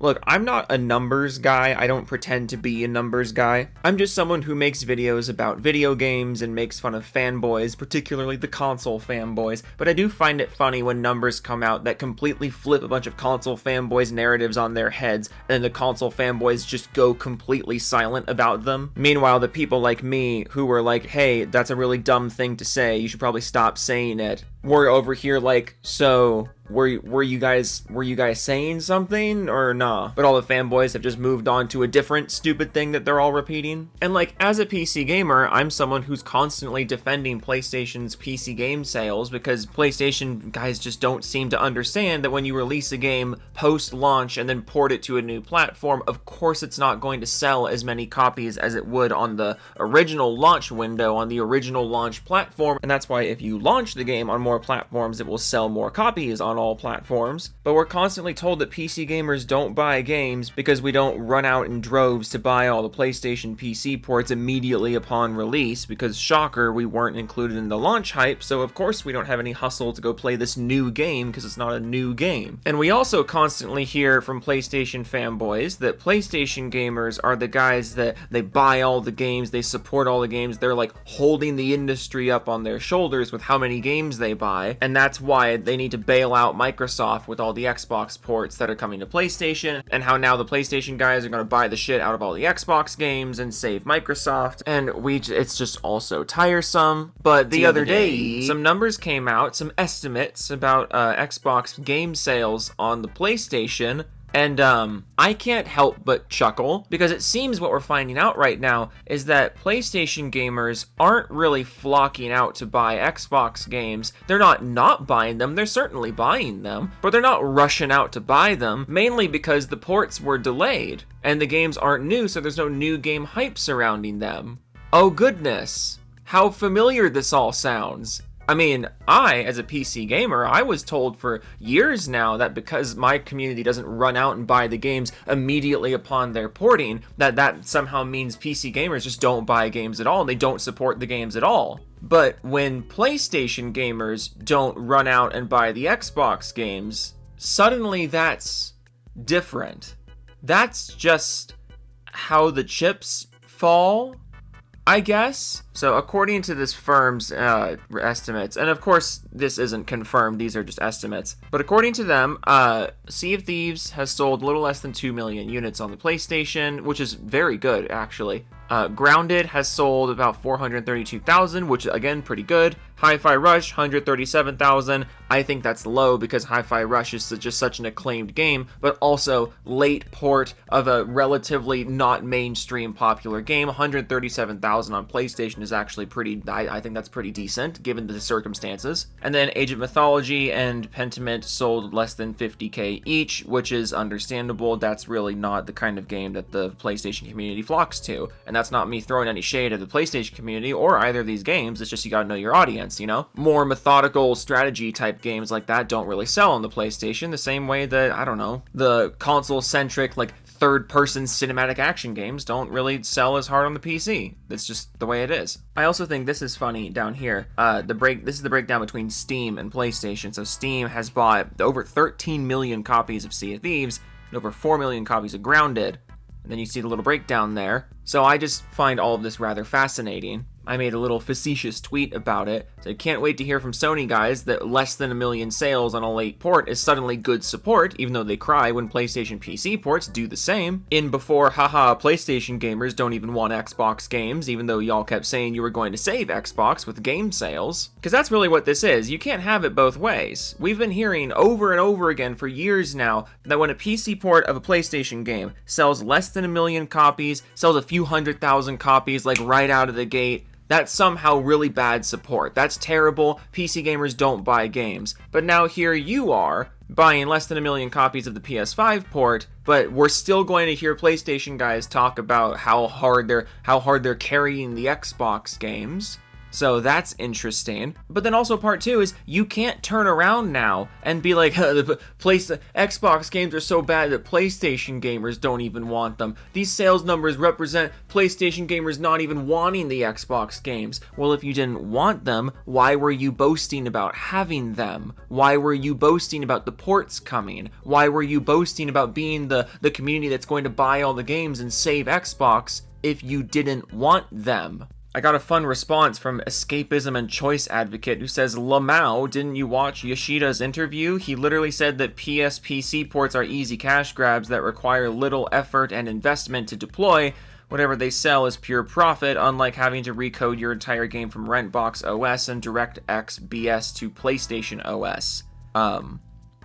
Look, I'm not a numbers guy. I don't pretend to be a numbers guy. I'm just someone who makes videos about video games and makes fun of fanboys, particularly the console fanboys. But I do find it funny when numbers come out that completely flip a bunch of console fanboys' narratives on their heads, and then the console fanboys just go completely silent about them. Meanwhile, the people like me who were like, hey, that's a really dumb thing to say, you should probably stop saying it, we're over here like, so were you guys saying something or nah? But all the fanboys have just moved on to a different stupid thing that they're all repeating. And like, as a PC gamer, I'm someone who's constantly defending PlayStation's PC game sales, because PlayStation guys just don't seem to understand that when you release a game post-launch and then port it to a new platform, of course it's not going to sell as many copies as it would on the original launch window, on the original launch platform. And that's why if you launch the game on more platforms, it will sell more copies on all platforms. But we're constantly told that PC gamers don't buy games because we don't run out in droves to buy all the PlayStation PC ports immediately upon release, because shocker, we weren't included in the launch hype, so of course we don't have any hustle to go play this new game because it's not a new game. And we also constantly hear from PlayStation fanboys that PlayStation gamers are the guys that they buy all the games, they support all the games, they're like holding the industry up on their shoulders with how many games they buy, and that's why they need to bail out Microsoft with all the Xbox ports that are coming to PlayStation, and how now the PlayStation guys are going to buy the shit out of all the Xbox games and save Microsoft, and it's just also tiresome. But the other day, some numbers came out, some estimates about Xbox game sales on the PlayStation, and I can't help but chuckle, because it seems what we're finding out right now is that PlayStation gamers aren't really flocking out to buy Xbox games. They're not buying them, they're certainly buying them, but they're not rushing out to buy them, mainly because the ports were delayed, and the games aren't new, so there's no new game hype surrounding them. Oh goodness, how familiar this all sounds. I mean, as a PC gamer, I was told for years now that because my community doesn't run out and buy the games immediately upon their porting, that somehow means PC gamers just don't buy games at all, and they don't support the games at all. But when PlayStation gamers don't run out and buy the Xbox games, suddenly that's different. That's just how the chips fall, I guess. So according to this firm's estimates, and of course this isn't confirmed, these are just estimates, but according to them, Sea of Thieves has sold a little less than 2 million units on the PlayStation, which is very good actually. Grounded has sold about 432,000, which again, pretty good. Hi-Fi Rush, 137,000. I think that's low because Hi-Fi Rush is just such an acclaimed game, but also late port of a relatively not mainstream popular game. 137,000 on PlayStation is actually pretty, I think that's pretty decent given the circumstances. And then Age of Mythology and Pentiment sold less than 50k each, which is understandable. That's really not the kind of game that the PlayStation community flocks to. And that's not me throwing any shade at the PlayStation community or either of these games, it's just you gotta know your audience, you know? More methodical strategy type games like that don't really sell on the PlayStation the same way that, I don't know, the console-centric, like, third-person cinematic action games don't really sell as hard on the PC. That's just the way it is. I also think this is funny down here. This is the breakdown between Steam and PlayStation. So Steam has bought over 13 million copies of Sea of Thieves and over 4 million copies of Grounded. And then you see the little breakdown there. So I just find all of this rather fascinating. I made a little facetious tweet about it. So can't wait to hear from Sony guys that less than 1 million sales on a late port is suddenly good support, even though they cry when PlayStation PC ports do the same. In before, haha, PlayStation gamers don't even want Xbox games, even though y'all kept saying you were going to save Xbox with game sales. Because that's really what this is. You can't have it both ways. We've been hearing over and over again for years now that when a PC port of a PlayStation game sells less than 1 million copies, sells a few 100,000 copies like right out of the gate, that's somehow really bad support. That's terrible. PC gamers don't buy games. But now here you are, buying less than 1 million copies of the PS5 port, but we're still going to hear PlayStation guys talk about how hard they're carrying the Xbox games. So that's interesting. But then also part 2 is you can't turn around now and be like, the Xbox games are so bad that PlayStation gamers don't even want them. These sales numbers represent PlayStation gamers not even wanting the Xbox games. Well, if you didn't want them, why were you boasting about having them? Why were you boasting about the ports coming? Why were you boasting about being the community that's going to buy all the games and save Xbox if you didn't want them? I got a fun response from Escapism and Choice Advocate who says, Lamau, didn't you watch Yoshida's interview? He literally said that PC ports are easy cash grabs that require little effort and investment to deploy. Whatever they sell is pure profit, unlike having to recode your entire game from Rentbox OS and DirectX BS to PlayStation OS.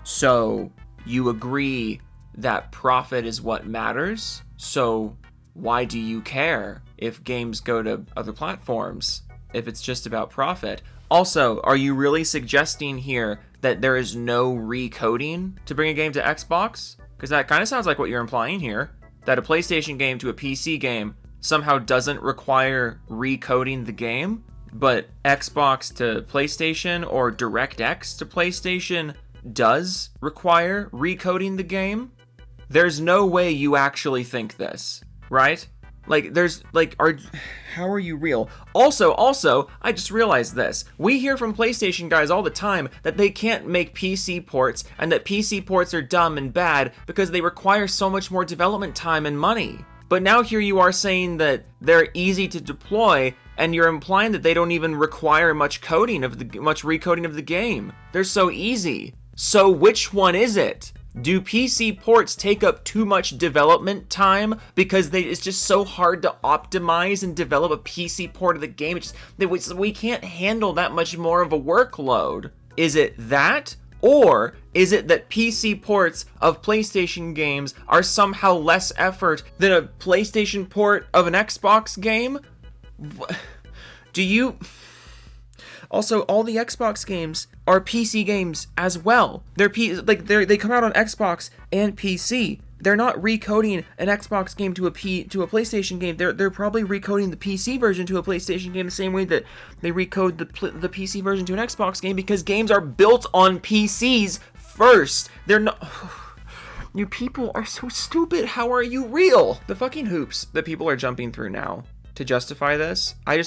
So you agree that profit is what matters? So why do you care if games go to other platforms, if it's just about profit? Also, are you really suggesting here that there is no recoding to bring a game to Xbox? Because that kind of sounds like what you're implying here, that a PlayStation game to a PC game somehow doesn't require recoding the game, but Xbox to PlayStation or DirectX to PlayStation does require recoding the game? There's no way you actually think this. Right? Like, how are you real? Also, I just realized this. We hear from PlayStation guys all the time that they can't make PC ports and that PC ports are dumb and bad because they require so much more development time and money. But now here you are saying that they're easy to deploy and you're implying that they don't even require much recoding of the game. They're so easy. So which one is it? Do PC ports take up too much development time because it's just so hard to optimize and develop a PC port of the game? We can't handle that much more of a workload. Is it that? Or is it that PC ports of PlayStation games are somehow less effort than a PlayStation port of an Xbox game? Do you... Also, all the Xbox games are PC games as well. They come out on Xbox and PC. They're not recoding an Xbox game to a PlayStation game. They're probably recoding the PC version to a PlayStation game the same way that they recode the PC version to an Xbox game, because games are built on PCs first. They're not... You people are so stupid. How are you real? The fucking hoops that people are jumping through now to justify this, I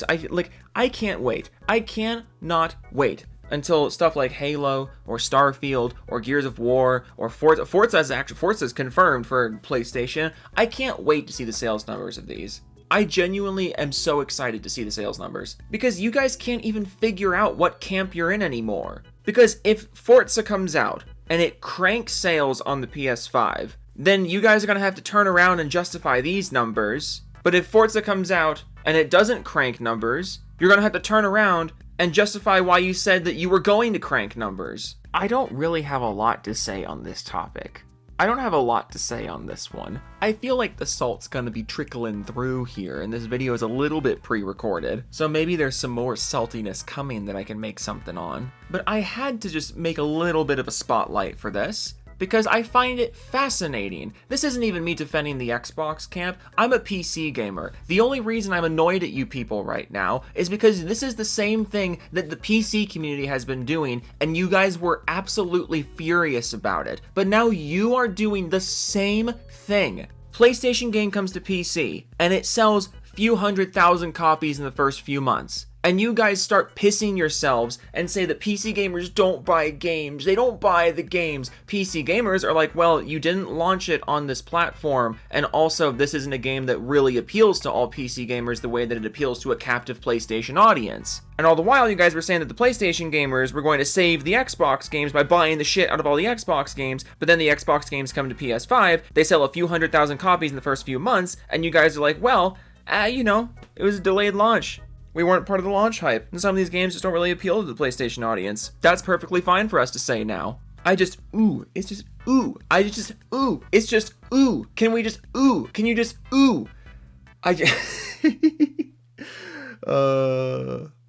can't wait. I cannot wait until stuff like Halo or Starfield or Gears of War or Forza's confirmed for PlayStation. I can't wait to see the sales numbers of these. I genuinely am so excited to see the sales numbers, because you guys can't even figure out what camp you're in anymore. Because if Forza comes out and it cranks sales on the PS5, then you guys are going to have to turn around and justify these numbers. But if Forza comes out and it doesn't crank numbers, you're going to have to turn around and justify why you said that you were going to crank numbers. I don't really have a lot to say on this topic. I don't have a lot to say on this one. I feel like the salt's gonna be trickling through here, and this video is a little bit pre-recorded, so maybe there's some more saltiness coming that I can make something on. But I had to just make a little bit of a spotlight for this, because I find it fascinating. This isn't even me defending the Xbox camp. I'm a PC gamer. The only reason I'm annoyed at you people right now is because this is the same thing that the PC community has been doing, and you guys were absolutely furious about it. But now you are doing the same thing. PlayStation game comes to PC, and it sells few 100,000 copies in the first few months. And you guys start pissing yourselves and say that PC gamers don't buy games. They don't buy the games. PC gamers are like, well, you didn't launch it on this platform, and also this isn't a game that really appeals to all PC gamers the way that it appeals to a captive PlayStation audience. And all the while, you guys were saying that the PlayStation gamers were going to save the Xbox games by buying the shit out of all the Xbox games, but then the Xbox games come to PS5, they sell a few 100,000 copies in the first few months, and you guys are like, well, it was a delayed launch. We weren't part of the launch hype, and some of these games just don't really appeal to the PlayStation audience. That's perfectly fine for us to say now. Can we just,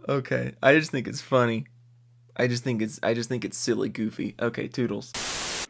okay. I just think it's funny. I just think it's silly goofy. Okay, toodles.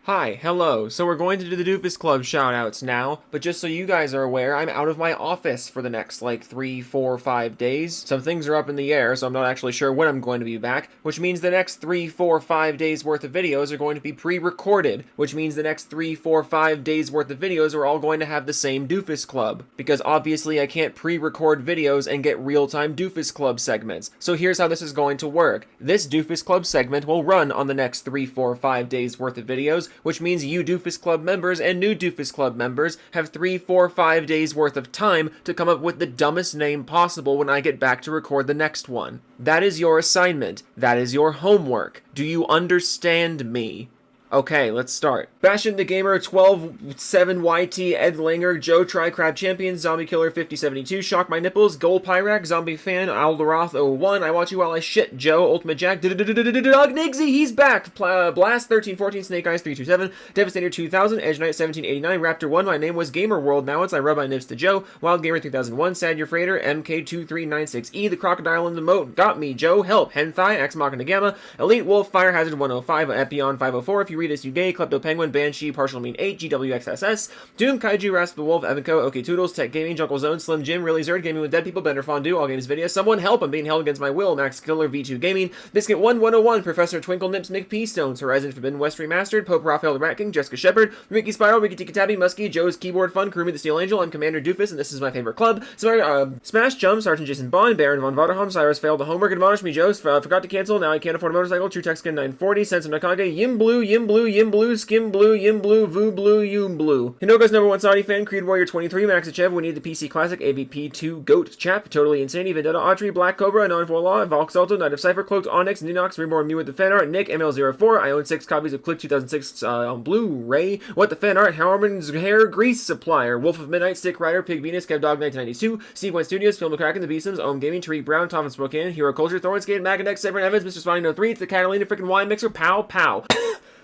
Hi, hello. So we're going to do the Doofus Club shoutouts now, but just so you guys are aware, I'm out of my office for the next, 3, 4, 5 days. Some things are up in the air, so I'm not actually sure when I'm going to be back, which means the next 3, 4, 5 days worth of videos are going to be pre-recorded, which means the next 3, 4, 5 days worth of videos are all going to have the same Doofus Club, because obviously I can't pre-record videos and get real-time Doofus Club segments. So here's how this is going to work. This Doofus Club segment will run on the next 3, 4, 5 days worth of videos, which means you Doofus Club members and new Doofus Club members have 3, 4, 5 days worth of time to come up with the dumbest name possible when I get back to record the next one. That is your assignment. That is your homework. Do you understand me? Okay, let's start. Bastion the Gamer, 12-7YT, Ed Langer, Joe Tri-Crab Champion, Zombie Killer 5072, Shock My Nipples, Gold Pyrac, Zombie Fan, Alderoth 01, I Watch You While I Shit, Joe, Ultimate Jack, Doug Nigsy, he's back, Blast 1314, Snake Eyes 327, Devastator 2000, Edge Knight 1789, Raptor 1, my name was Gamer World, now it's I Rub My Nips to Joe, Wild Gamer 3001, Sad Your Freighter, MK2396E, The Crocodile in the Moat, Got Me, Joe, Help, Henthai, Ex Machina Gamma, Elite Wolf, Fire Hazard 105, Epion 504, if you read this, you gay, Klepto Penguin, Banshee, Partial Mean 8, GWXSS, Doom, Kaiju, Rasp the Wolf, Evanco, OK Toodles, Tech Gaming, Jungle Zone, Slim Jim, Really Zerd, Gaming with Dead People, Bender Fondue, All Games Video, Someone Help, I'm being held against my will, Max Killer, V2 Gaming, Biscuit 1101, Professor Twinkle Nips, Nick P. Stones, Horizon Forbidden West Remastered, Pope Raphael the Rat King, Jessica Shepard, Ricky Spiral, Ricky Tika Tabby, Muskie, Joe's Keyboard Fun, Kurumi the Steel Angel, I'm Commander Doofus, and this is my favorite club. Smash Jump, Sergeant Jason Bond, Baron von Vaderholm, Cyrus failed the homework, admonish me, Joe's, forgot to cancel, now I can't afford a motorcycle, True Tech Skin 940, Sense of Nakage, Yim Blue, Skim Blue, Yim Blue, Vu Blue, Yum Blue. Hinoka's #1 Saudi fan, Creed Warrior 23, Maxachev, we need the PC Classic, AVP2, Goat, Chap, Totally Insane, Vendetta Autry, Black Cobra, Anon for Law, Valk Salto, Knight of Cypher, Cloaked Onyx, Ninox, Reborn Mew with the fan art, Nick, ML04, I own 6 copies of Click 2006 on Blu-ray, What the Fan Art, Howardman's Hair Grease Supplier, Wolf of Midnight, Stick Rider, Pig Venus, Kev Dog 1992, Steve Went Studios, Film McCracken, The Beastums, Ohm Gaming, Tariq Brown, Tom and Spokane, Hero Culture, Thornskate, Magadex, Severin Evans, Mr. Spawning 03, it's the Catalina frickin' Wine Mixer, Pow Pow.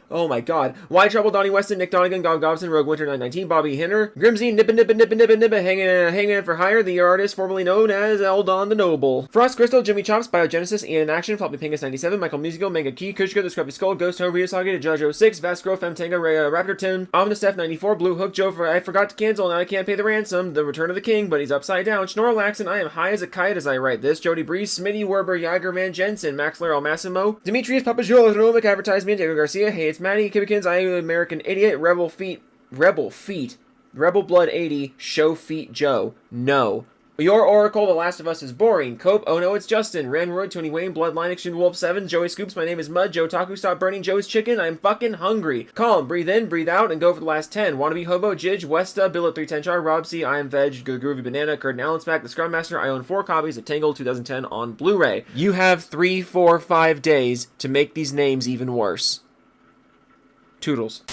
Oh my god. Why Trouble, Donnie Weston, Nick Donegan, Gob Gobson, Rogue Winter 919, Bobby Hinner, Grimsy, Nippa, Hanging for Hire, the artist formerly known as Eldon the Noble. Frost Crystal, Jimmy Chops, Biogenesis, Ian in Action, Floppy Pingus 97, Michael Musical, Mega Key, Kushka, The Scruffy Skull, Ghost Ho, Ryusagi, Judge 06, Vasco, Femtanga, Raptor 10, Omnistef 94, Blue Hook, Joe, I forgot to cancel, now I can't pay the ransom, The Return of the King, but he's upside down, Schnorlax, and I am high as a kite as I write this, Jody Breeze, Smitty, Werber, Jagerman, Jensen, Maxler, El Massimo, Demetrius, Papajolo, Heroic Advertisement, Diego Garcia, Hey, it's Maddie, Kibikins, I American Idiot, Rebel Blood 80, Show Feet Joe. No. Your Oracle, The Last of Us is boring. Cope, oh no, it's Justin. Ranroid, Tony Wayne, Bloodline, Extreme Wolf 7, Joey Scoops, my name is Mud, Joe Taku, Stop Burning, Joe's Chicken, I'm fucking hungry. Calm, breathe in, breathe out, and go for the last 10. Wannabe Hobo, Jidge, Westa, Bill at 310 Char, Rob C, I am Veg, Groovy Banana, Curtin Allen's back, The Scrum Master, I own 4 copies of Tangled 2010 on Blu-ray. You have 3, 4, 5 days to make these names even worse. Toodles.